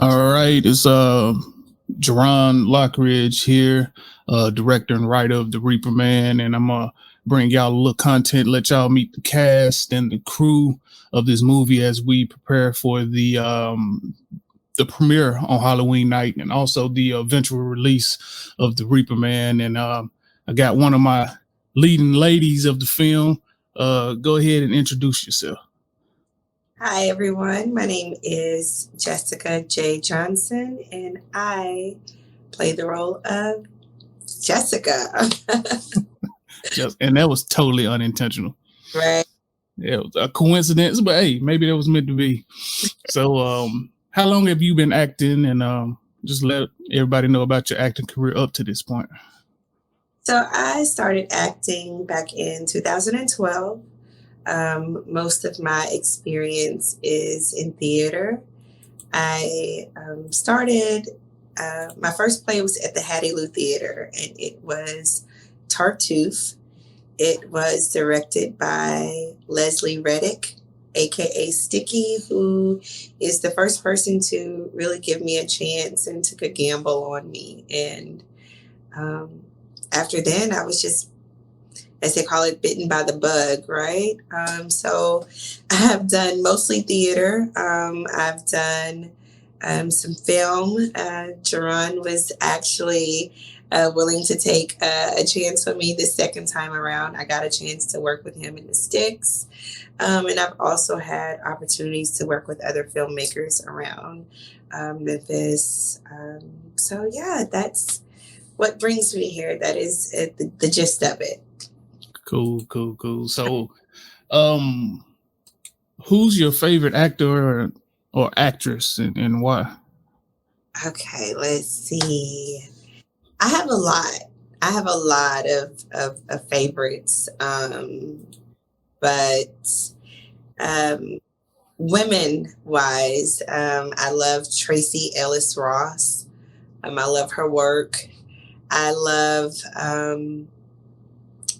All right, it's Jerron Lockridge here, director and writer of The Reaper Man, and I'm gonna bring y'all a little content, let y'all meet the cast and the crew of this movie as we prepare for the premiere on Halloween night, and also the eventual release of The Reaper Man. And I got one of my leading ladies of the film. Go ahead and introduce yourself. Hi, everyone. My name is Jessica J. Johnson, and I play the role of Jessica. And that was totally unintentional. Right. Yeah, it was a coincidence, but hey, maybe that was meant to be. So, how long have you been acting? And just let everybody know about your acting career up to this point. So I started acting back in 2012. Most of my experience is in theater. I started, my first play was at the Hattie Lou Theater, and it was Tartuffe. It was directed by Leslie Reddick, aka Sticky, who is the first person to really give me a chance and took a gamble on me. And um, after then, I was just, as they call it, bitten by the bug, right? So I have done mostly theater. I've done some film. Jerron was actually willing to take a chance with me the second time around. I got a chance to work with him in the Sticks. And I've also had opportunities to work with other filmmakers around Memphis. So, yeah, that's what brings me here. That is the gist of it. Cool. So, um, who's your favorite actor or actress, and why? Okay, let's see. I have a lot. I have a lot of favorites. But um, women wise, I love Tracy Ellis Ross. I love her work. I love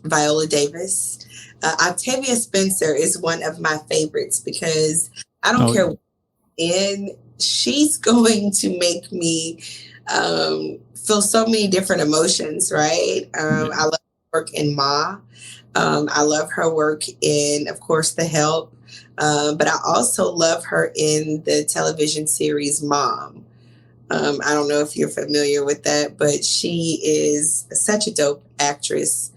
Viola Davis. Octavia Spencer is one of my favorites because I don't Oh, care when she's going to make me feel so many different emotions, right? yeah. I love her work in Ma. I love her work in, of course, The Help. But I also love her in the television series Mom. I don't know if you're familiar with that, but she is such a dope actress.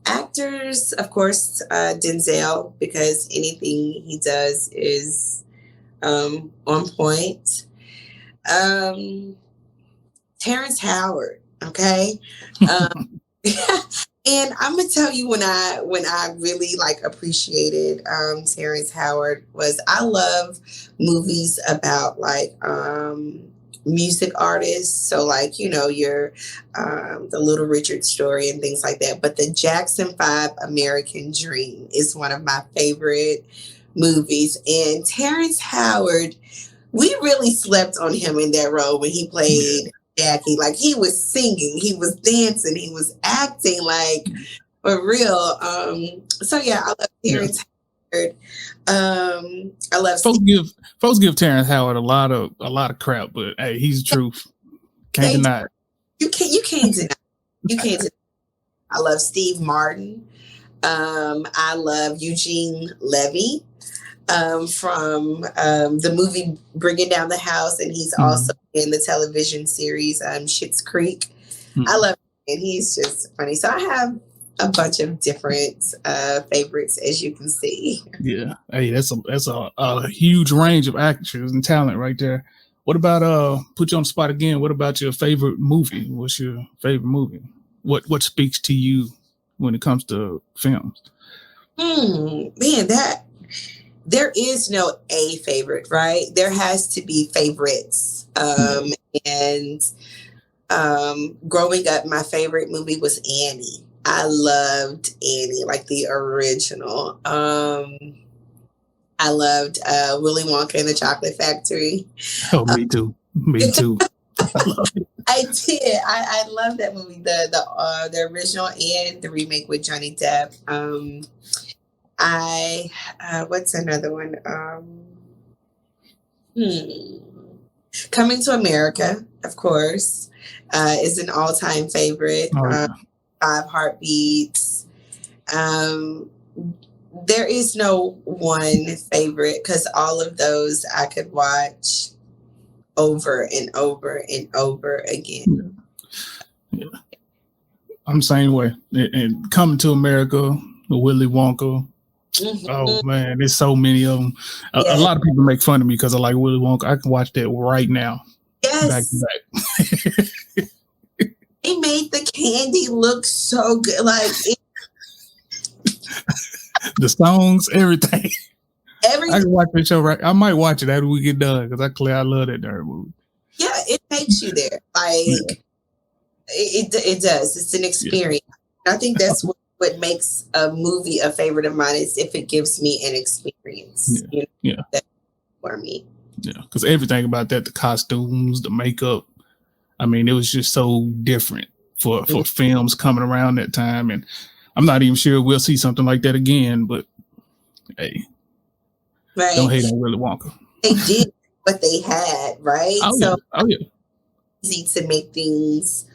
Actors, of course, Denzel, because anything he does is on point. Um, Terrence Howard, okay? Um, and I'm gonna tell you when I really like appreciated Terrence Howard was I love movies about like music artists. So like your the Little Richard story and things like that. But the Jackson Five American Dream is one of my favorite movies. And Terrence Howard, we really slept on him in that role when he Yeah. played Jackie. Like he was singing, he was dancing, he was acting like for real. So yeah, I love Yeah. Terrence Howard. I love Folks Steve. give folks give Terrence Howard a lot of crap, but hey, he's the truth. Can't They do. deny it. You can't deny. You can't deny. I love Steve Martin. I love Eugene Levy from the movie Bringing Down the House, and he's also Mhm. in the television series Schitt's Creek. I Mhm. love him, and he's just funny. So I have a bunch of different favorites, as you can see. Yeah. Hey, that's a huge range of actors and talent right there. What about put you on the spot again? What about your favorite movie? What's your favorite movie? What speaks to you when it comes to films? Man, that there is no a favorite, right? There has to be favorites. Yeah. And growing up, my favorite movie was Annie. I loved Annie, like the original. I loved Willy Wonka and the Chocolate Factory. Oh, Uh, me too. Me too. I love it. I did. I love that movie, the original and the remake with Johnny Depp. I what's another one? Hmm. Coming to America, of course, is an all-time favorite. Oh yeah. Five Heartbeats. Um, there is no one favorite because all of those I could watch over and over and over again. Yeah. I'm the same way. And Coming to America, Willy Wonka. Mm-hmm. Oh man, there's so many of them. A lot of people make fun of me because I like Willy Wonka. I can watch that right now. Yes. Back to back. They made the candy look so good. Like the songs, everything. Everything. I can watch that show right. I might watch it after we get done because I love that darn movie. Yeah, it takes you there. Like it does. It's an experience. I think that's what makes a movie a favorite of mine is if it gives me an experience. For me. Yeah, because everything about that, the costumes, the makeup, I mean, it was just so different for films coming around that time. And I'm not even sure we'll see something like that again, but hey, don't hate on Willy Wonka. They did what they had, right? Oh yeah. Easy to make things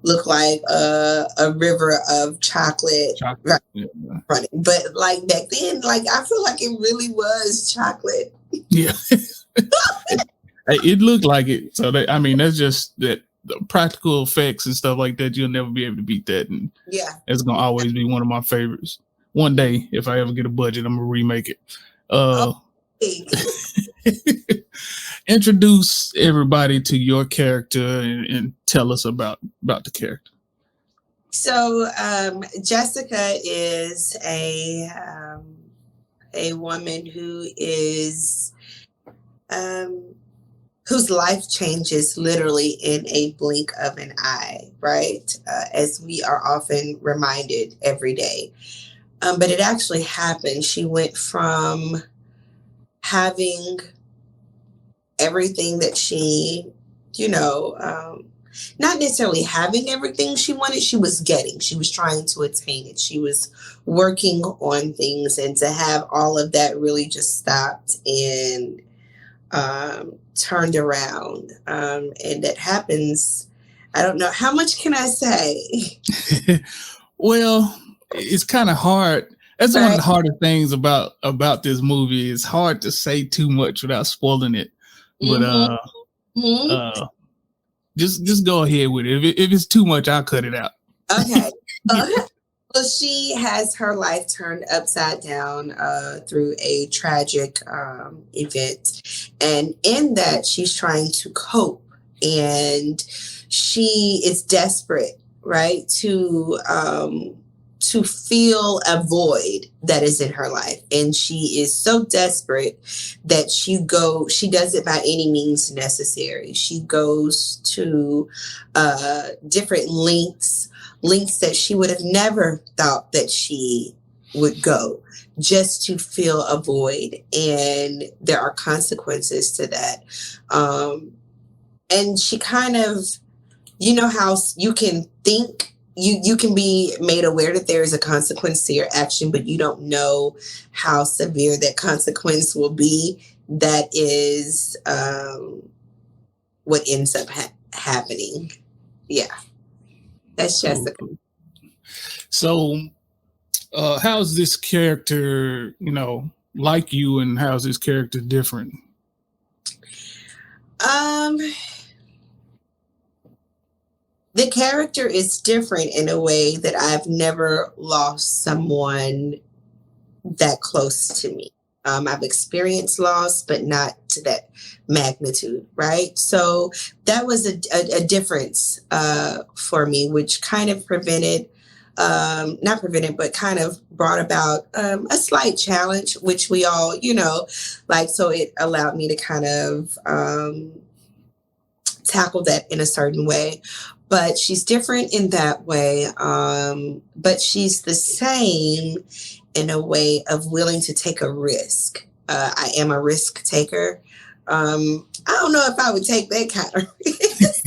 look like a river of chocolate. Right? Yeah. Running. But like back then, like I feel like it really was chocolate. Yeah. It looked like it. So that's just that the practical effects and stuff like that. You'll never be able to beat that. And it's gonna always be one of my favorites. One day, if I ever get a budget, I'm gonna remake it. Introduce everybody to your character and tell us about the character. So Jessica is a woman who is whose life changes literally in a blink of an eye, right? As we are often reminded every day. But it actually happened. She went from having everything that she, not necessarily having everything she wanted, she was trying to attain it. She was working on things, and to have all of that really just stopped and turned around. And that happens, I don't know, how much can I say? Well, it's kind of hard. That's one of the hardest things about this movie. It's hard to say too much without spoiling it. But just go ahead with it. If it's too much, I'll cut it out. Okay. Well, she has her life turned upside down through a tragic event. And in that, she's trying to cope. And she is desperate, right, to fill a void that is in her life. And she is so desperate that she does it by any means necessary. She goes to different lengths that she would have never thought that she would go just to fill a void. And there are consequences to that. And she kind of, how you can think, you can be made aware that there is a consequence to your action, but you don't know how severe that consequence will be. That is what ends up happening. Yeah. That's Jessica. So how's this character, like you, and how's this character different? The character is different in a way that I've never lost someone that close to me. I've experienced loss, but not to that magnitude, right? So that was a difference for me, which kind of not prevented, but kind of brought about a slight challenge, which we all, so it allowed me to kind of tackle that in a certain way. But she's different in that way. But she's the same in a way of willing to take a risk. I am a risk taker. I don't know if I would take that kind of risk.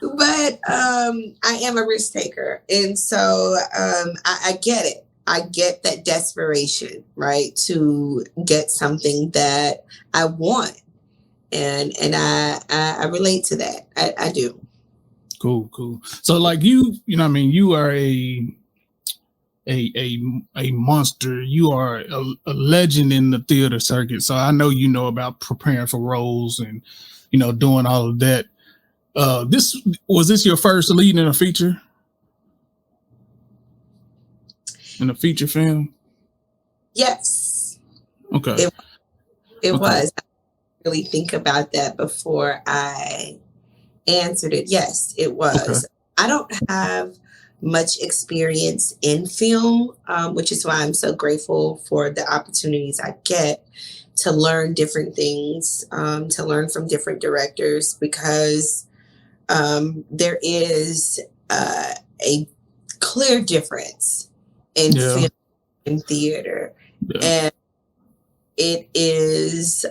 But I am a risk taker. And so I get it. I get that desperation, right, to get something that I want, and I relate to that. I do. Cool. So like you know what I mean, you are a monster. You are a legend in the theater circuit. So I know you know about preparing for roles and doing all of that. This your first lead in a feature? In a feature film? Yes, Okay. it Okay. was. I really think about that before I answered it. Yes, it Okay. was. I don't have much experience in film, which is why I'm so grateful for the opportunities I get to learn different things, to learn from different directors, because there is a clear difference in Yeah. film and theater, Yeah. and it is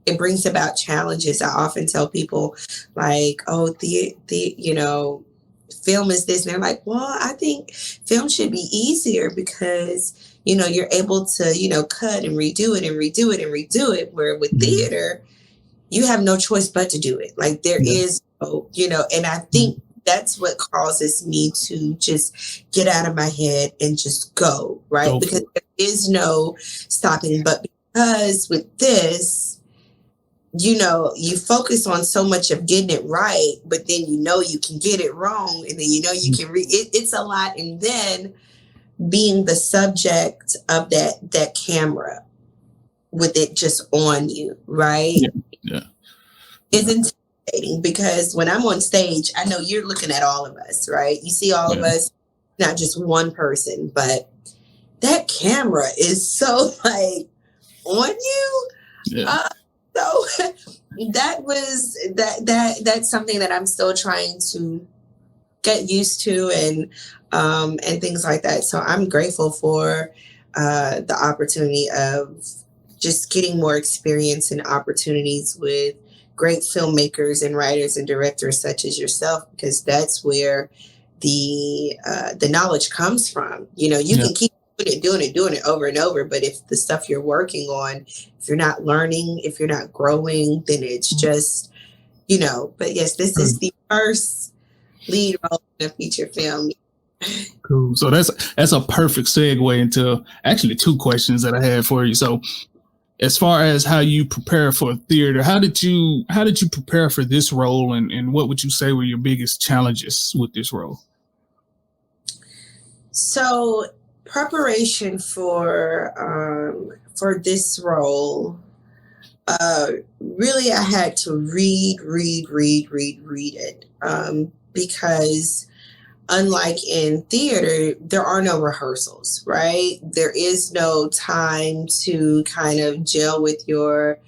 it brings about challenges. I often tell people, like, oh, the film is this, and they're like, well, I think film should be easier because you're able to cut and redo it and redo it and redo it. Where with Mhm. theater, you have no choice but to do it. Like there Yeah. is no, and I Mhm. think that's what causes me to just get out of my head and just go, right? Go Because for it. there is no stopping. But because with this, you focus on so much of getting it right, but then you can get it wrong, and then you Mhm. can it's a lot. And then being the subject of that camera with it just on you, right? Yeah. Yeah. Is Yeah. intimidating, because when I'm on stage, I know you're looking at all of us, right? You see all of Yeah. us, not just one person, but that camera is so like on you. Yeah. Uh, so that's something that I'm still trying to get used to, and things like that. So I'm grateful for the opportunity of just getting more experience and opportunities with great filmmakers and writers and directors such as yourself, because that's where the knowledge comes from. You Yeah. can keep doing it over and over, but if the stuff you're working on, if you're not learning, if you're not growing, then it's just But yes, this is the first lead role in a feature film. Cool. So that's a perfect segue into actually two questions that I had for you. So as far as how you prepare for theater, how did you prepare for this role, and what would you say were your biggest challenges with this role? So preparation for this role, really I had to read it, because unlike in theater, there are no rehearsals, right? There is no time to kind of gel with your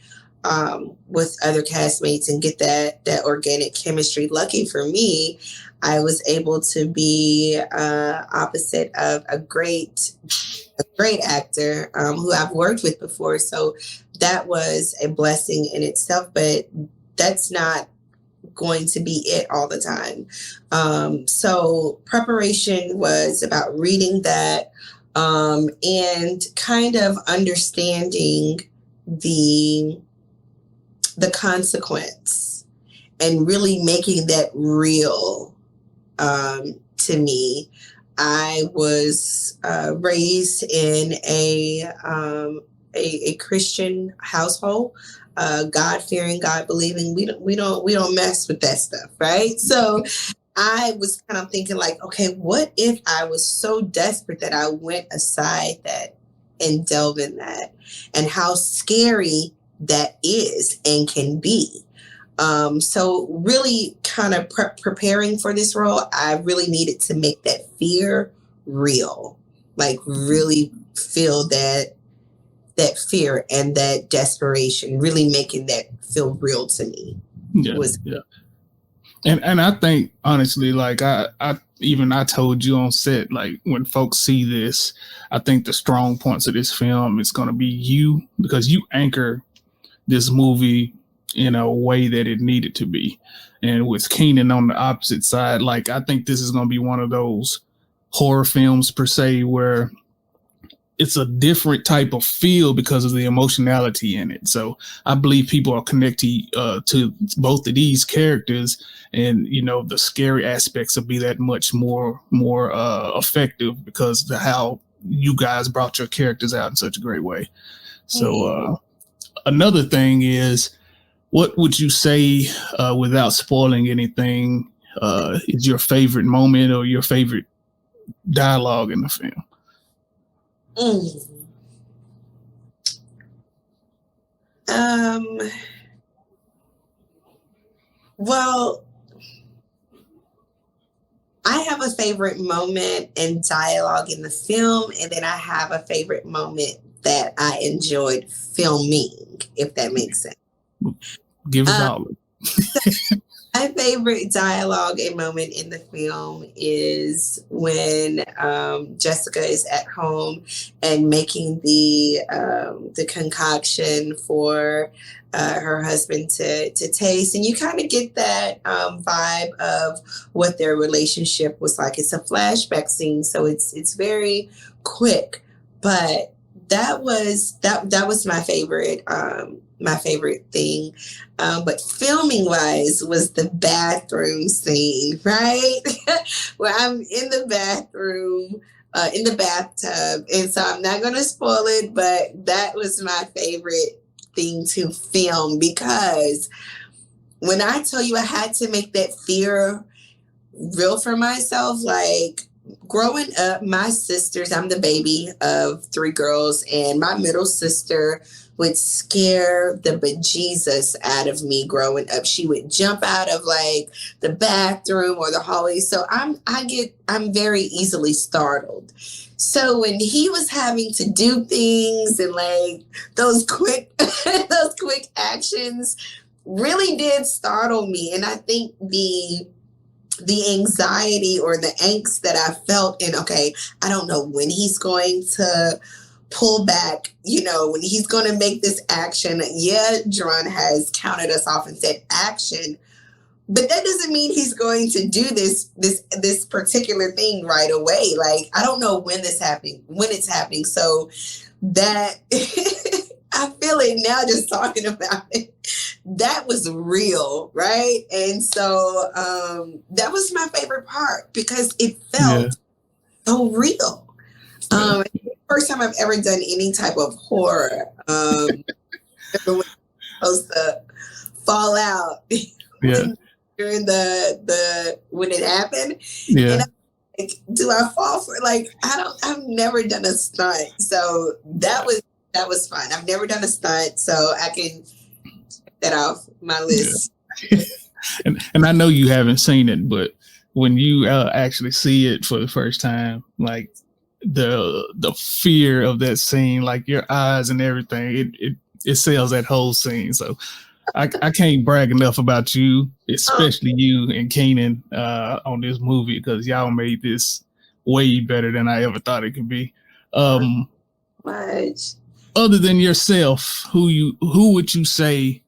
with other castmates and get that organic chemistry. Lucky for me, I was able to be opposite of a great actor, who I've worked with before. So that was a blessing in itself, but that's not going to be it all the time. So preparation was about reading that, and kind of understanding the the consequence, and really making that real, to me. I was raised in a Christian household, God fearing, God believing. We don't mess with that stuff, right? So I was kind of thinking, like, okay, what if I was so desperate that I went aside that and delve in that, and how scary that is and can be. So really kind of preparing for this role, I really needed to make that fear real, like really feel that fear and that desperation, really making that feel real to me Yeah. was. Yeah. And I think honestly, like I told you on set, like when folks see this, I think the strong points of this film is going to be you, because you anchor this movie in a way that it needed to be. And with Keenan on the opposite side, like I think this is going to be one of those horror films per se, where it's a different type of feel because of the emotionality in it. So I believe people are connected to both of these characters, and the scary aspects will be that much more effective because of how you guys brought your characters out in such a great way. So another thing is, what would you say, without spoiling anything, is your favorite moment or your favorite dialogue in the film? Mm. Um, well, I have a favorite moment and dialogue in the film, and then I have a favorite moment that I enjoyed filming, if that makes sense. Give us Um, all. My favorite dialogue and moment in the film is when Jessica is at home and making the concoction for her husband to taste, and you kind of get that vibe of what their relationship was like. It's a flashback scene, so it's very quick, but that was my favorite thing. But filming wise was the bathroom scene, right? Where I'm in the bathroom, in the bathtub. And so I'm not going to spoil it, but that was my favorite thing to film, because when I tell you I had to make that fear real for myself, like growing up, my sisters, I'm the baby of three girls, and my middle sister would scare the bejesus out of me growing up. She would jump out of like the bathroom or the hallway. So I'm very easily startled. So when he was having to do things and like those quick those quick actions really did startle me. And I think the anxiety or the angst that I felt in, okay, I don't know when he's going to pull back, when he's going to make this action. Yeah, Jerron has counted us off and said action, but that doesn't mean he's going to do this particular thing right away. Like, I don't know when it's happening. So that I feel it now just talking about it. That was real, right? And so that was my favorite part because it felt so real. First time I've ever done any type of horror. Everyone's supposed to fall out during the when it happened. Yeah. And I'm like, do I fall for it? Like, I've never done a stunt. So that was fun. I've never done a stunt, so I can check that off my list. Yeah. and I know you haven't seen it, but when you actually see it for the first time, like the fear of that scene, like your eyes and everything, it sells that whole scene. So I can't brag enough about you, especially you and Keenan on this movie, because y'all made this way better than I ever thought it could be. Much. Other than yourself, who would you say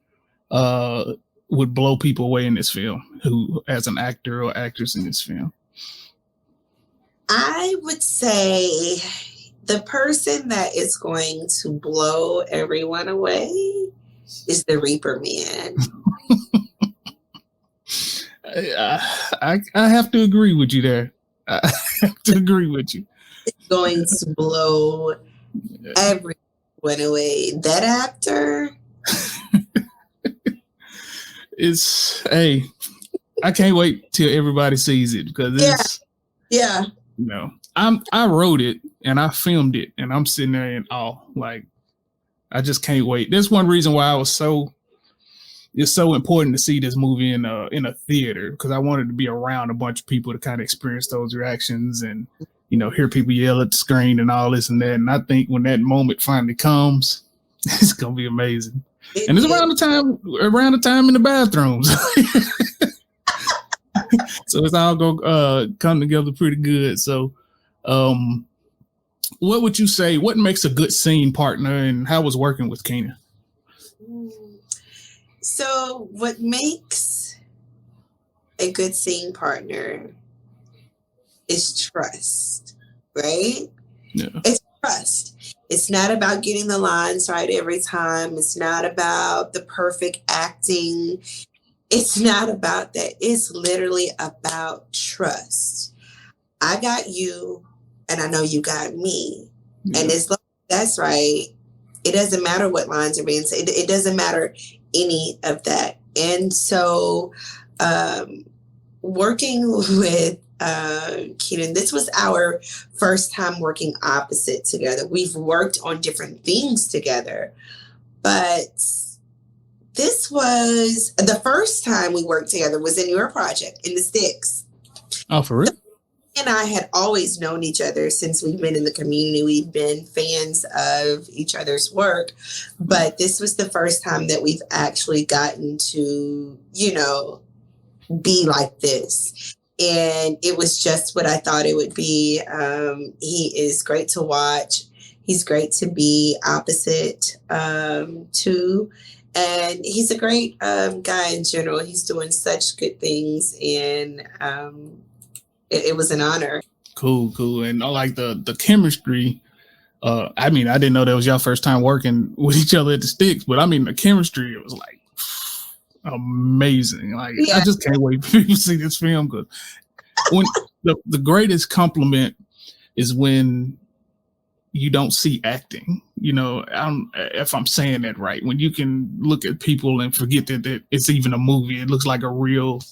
would blow people away in this film, who as an actor or actress in this film? I would say the person that is going to blow everyone away is the Reaper Man. I have to agree with you there. I have to agree with you. It's going to blow everyone away. That actor. I can't wait till everybody sees it, because it's I wrote it and I filmed it and I'm sitting there in awe. Like, I just can't wait. That's one reason why it's so important to see this movie in a theater, because I wanted to be around a bunch of people to kind of experience those reactions and hear people yell at the screen and all this and that. And I think when that moment finally comes, it's gonna be amazing. And it's around the time in the bathrooms. So it's all gonna come together pretty good. So what would you say, what makes a good scene partner, and how was working with Keenan? So what makes a good scene partner is trust, right? Yeah. It's trust. It's not about getting the lines right every time. It's not about the perfect acting. It's not about that. It's literally about trust. I got you, and I know you got me. Yeah. And as long as that's right, it doesn't matter what lines are being said. It doesn't matter any of that. And so, working with Keenan, this was our first time working opposite together. We've worked on different things together, but this was the first time we worked together was in your project in the Sticks. Oh, for real? And I had always known each other since we've been in the community. We've been fans of each other's work, but this was the first time that we've actually gotten to, be like this. And it was just what I thought it would be. He is great to watch. He's great to be opposite to. And he's a great guy in general. He's doing such good things. And it was an honor. Cool. And I like the chemistry. I mean, I didn't know that was your first time working with each other at the Sticks, but I mean, the chemistry, it was like amazing. Like, yeah. I just can't wait for people to see this film, because when the greatest compliment is when you don't see acting, if I'm saying that right, when you can look at people and forget that it's even a movie. It looks like a real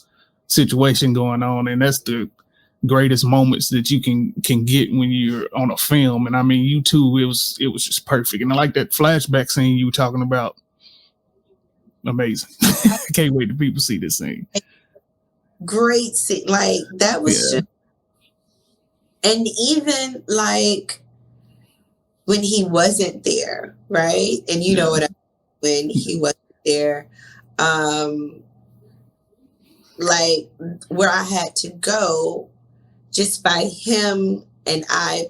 situation going on, and that's the greatest moments that you can get when you're on a film. And I mean, you too, it was just perfect. And I like that flashback scene you were talking about. Amazing. I can't wait till people see this scene. Great scene. Like, that was just, and even like when he wasn't there, right? And you know what I mean, when he wasn't there, like where I had to go, just by him and I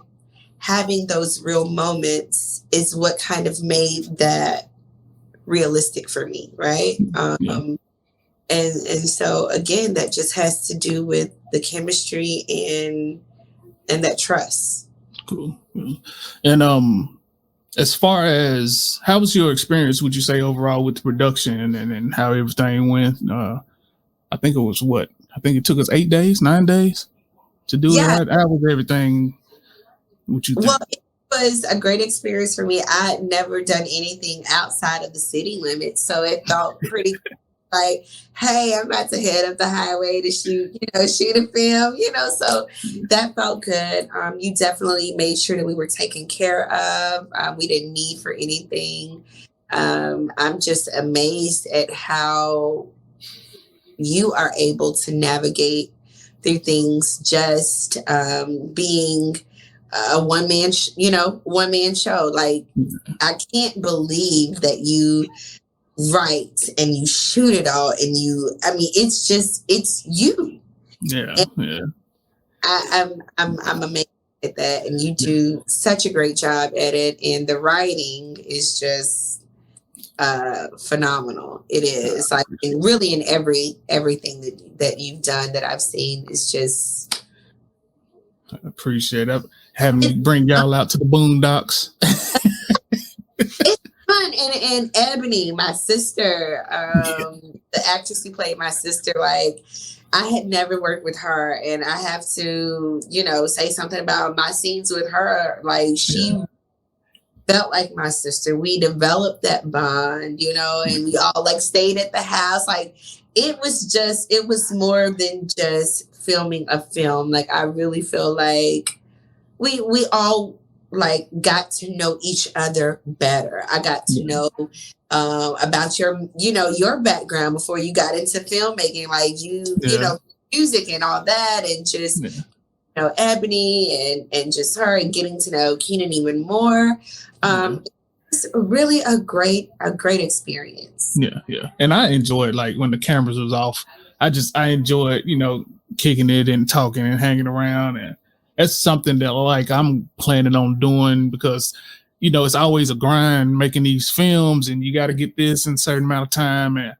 having those real moments is what kind of made that realistic for me, right? And so again, that just has to do with the chemistry and that trust. Cool. And as far as, how was your experience, would you say, overall with the production and how everything went? I think it was it took us 9 days to do it. How was everything? What you think? Well, it was a great experience for me. I had never done anything outside of the city limits, so it felt pretty like, hey, I'm about to head up the highway to shoot a film, so that felt good. You definitely made sure that we were taken care of. We didn't need for anything. I'm just amazed at how you are able to navigate through things, just being a one-man show. Like, I can't believe that you write and you shoot it all, and it's you. Yeah. I'm amazed at that, and you do such a great job at it, and the writing is just phenomenal. It is like, and really in everything that you've done that I've seen is just. I appreciate it. Having me bring y'all out to the boondocks. It's fun. And Ebony, my sister, the actress who played my sister, like, I had never worked with her, and I have to, say something about my scenes with her. Like, she felt like my sister. We developed that bond, and we all like stayed at the house. Like, it was more than just filming a film. Like, I really feel like we all like got to know each other better. I got to know about your background before you got into filmmaking, like music and all that, and just Ebony and just her, and getting to know Keenan even more. It's really a great experience. Yeah. And I enjoyed, like, when the cameras was off, I enjoyed, kicking it and talking and hanging around, and that's something that, like, I'm planning on doing, because it's always a grind making these films, and you got to get this in a certain amount of time. And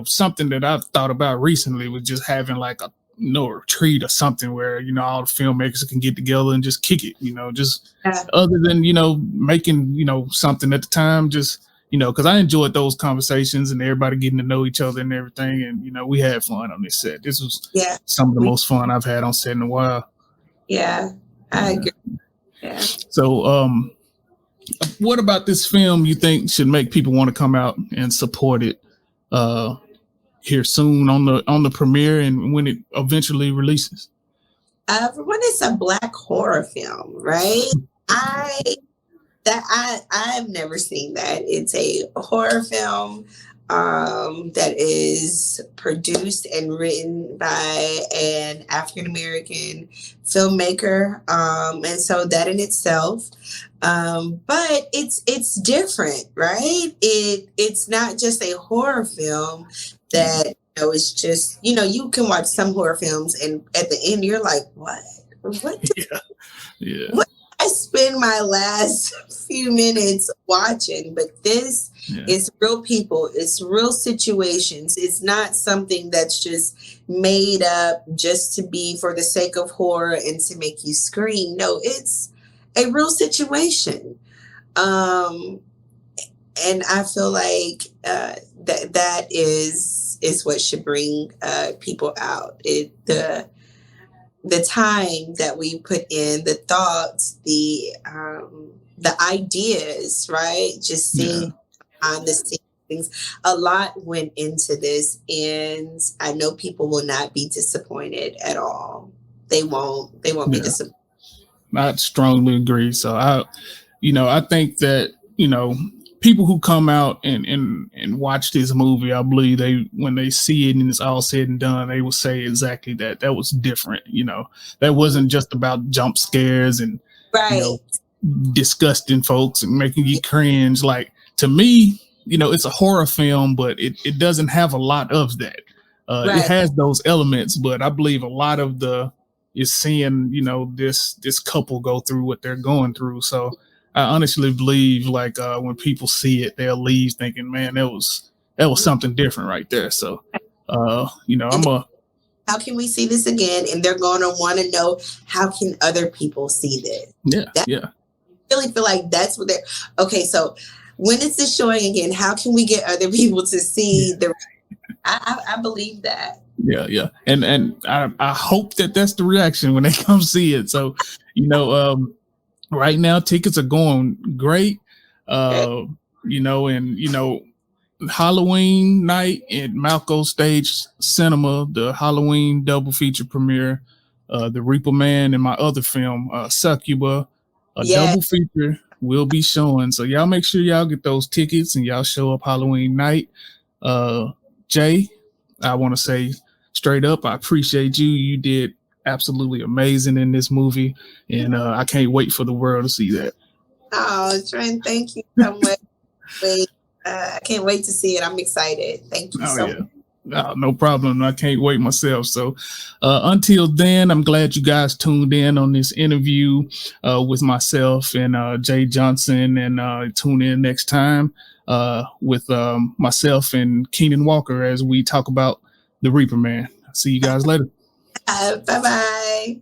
something that I've thought about recently was just having like a retreat or something where, all the filmmakers can get together and just kick it, just Yeah. other than, making, something at the time, just, because I enjoyed those conversations and everybody getting to know each other and everything. And, we had fun on this set. This was some of the most fun I've had on set in a while. Yeah, I agree. Yeah. So, what about this film you think should make people want to come out and support it here soon on the premiere and when it eventually releases? For one, it's a Black horror film, right? I've never seen that. It's a horror film that is produced and written by an African American filmmaker, and so that in itself. But it's different, right? It's not just a horror film that it's just you can watch some horror films and at the end you're like, what? Yeah. What I spend my last few minutes watching, but this is real people, it's real situations. It's not something that's just made up just to be for the sake of horror and to make you scream. No, it's a real situation. And I feel like that is what should bring people out. The time that we put in, the thoughts, the ideas, right? Just seeing on the scenes things. A lot went into this, and I know people will not be disappointed at all. They won't be disappointed. I strongly agree. So I think that, people who come out and watch this movie, I believe when they see it and it's all said and done, they will say exactly that. That was different. That wasn't just about jump scares and disgusting folks and making you cringe. Like, to me, it's a horror film, but it doesn't have a lot of that. It has those elements, but I believe a lot of is seeing, this couple go through what they're going through. So I honestly believe, like, when people see it, they'll leave thinking, man, that was something different right there. So, how can we see this again? And they're going to want to know, how can other people see this? Yeah. I really feel like that's what they're, okay. So when is this showing again? How can we get other people to see I believe that. Yeah. And I hope that's the reaction when they come see it. So, right now tickets are going great. Halloween night at Malco Stage Cinema, the Halloween double feature premiere, The Reaper Man and my other film, Succuba, double feature will be showing. So y'all make sure y'all get those tickets and y'all show up Halloween night. Jay, I want to say straight up, I appreciate you. You did absolutely amazing in this movie, and I can't wait for the world to see that. Oh, Trent, thank you so much. I can't wait to see it. I'm excited. Thank you so much. No problem. I can't wait myself. So until then, I'm glad you guys tuned in on this interview with myself and Jay Johnson, and tune in next time with myself and Keenan Walker as we talk about The Reaper Man. See you guys later. Bye-bye.